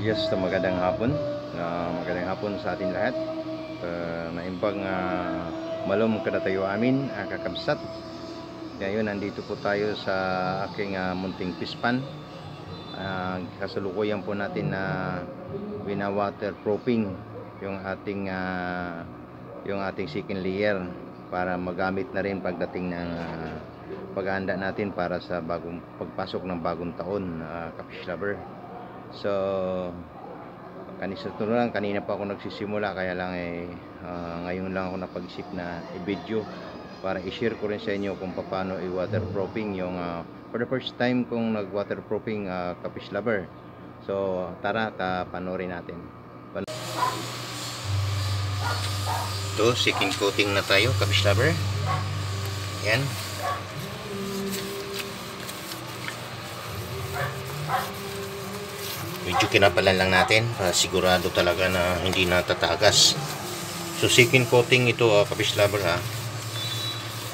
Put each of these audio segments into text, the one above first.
Yes, magandang hapon. Magandang hapon sa atin lahat. Naimbang malum kada tayo amin, kakabsat. Ngayon, nandito po tayo sa aking munting pispan. Kasalukuyan po natin na wina-waterproofing yung ating second layer para magamit na rin pagdating ng paghahanda natin para sa pagpasok ng bagong taon, kafish lover. So kanina pa ako nagsisimula, kaya lang ngayon lang ako napag-isip na i-video para i-share ko rin sa inyo kung paano i-waterproofing yung for the first time kong nag-waterproofing, kafish lover. So tara, panoorin natin. Ito, second coating na tayo, kafish lover. Yan. Medyo kinapalan lang natin para sigurado talaga na hindi natatagas. So second coating ito, kafish lover,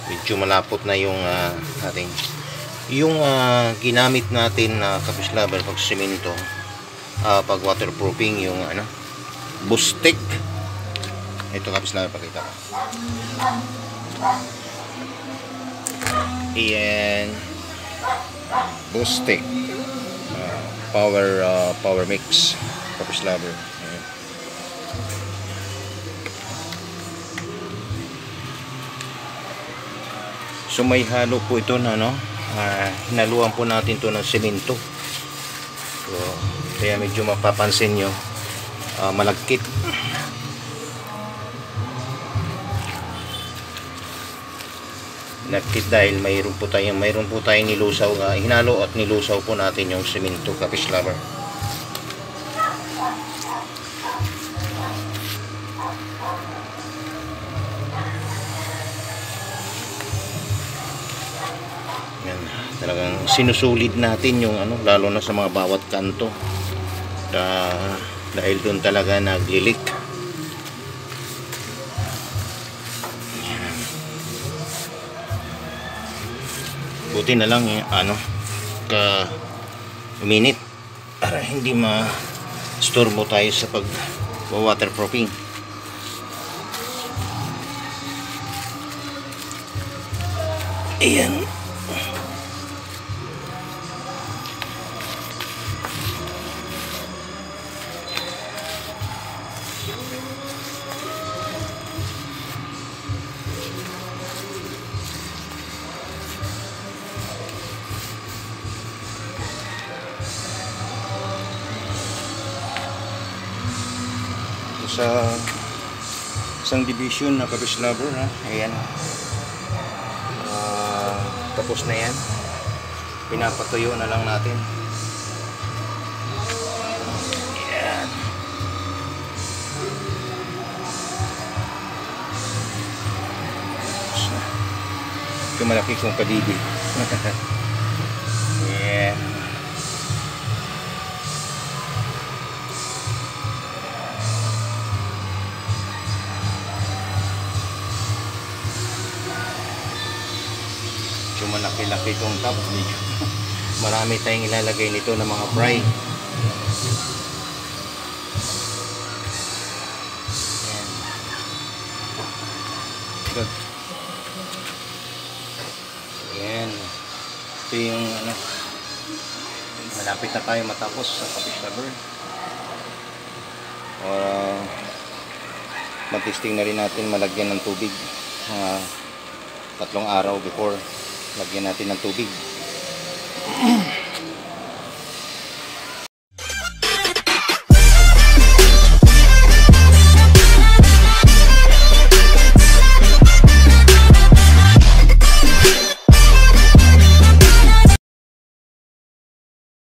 medyo malapot na yung ginamit natin na kafish lover pag semento, pag waterproofing, yung Bostik. Ito, kafish lover, pakita ko. Ayan, Bostik power mix, kafish lover. Ayan. So may halo po ito na hinaluan po natin to ng semento. So kaya medyo mapapansin nyo malagkit. Nagkit dahil mayroon po tayong nilusaw, hinalo at nilusaw po natin yung semento, kafish lover. Yan, talagang sinusulid natin yung lalo na sa mga bawat kanto, dahil doon talaga naglilik. Buti na lang minute para hindi ma-storbo tayo sa pag-waterproofing. Ayan. Sa isang division na kafish lover, ayan, tapos na yan, pinapatuyo na lang natin. Ayan. Ito malaki kong kadidi. Yeah. Malaki-laki itong top. Marami tayong ilalagay nito ng mga fry. Ayan. Good. Ayan. Ito yung malapit na tayo matapos sa kafish lover. Matesting na rin natin malagyan ng tubig. 3 araw before lagyan natin ng tubig.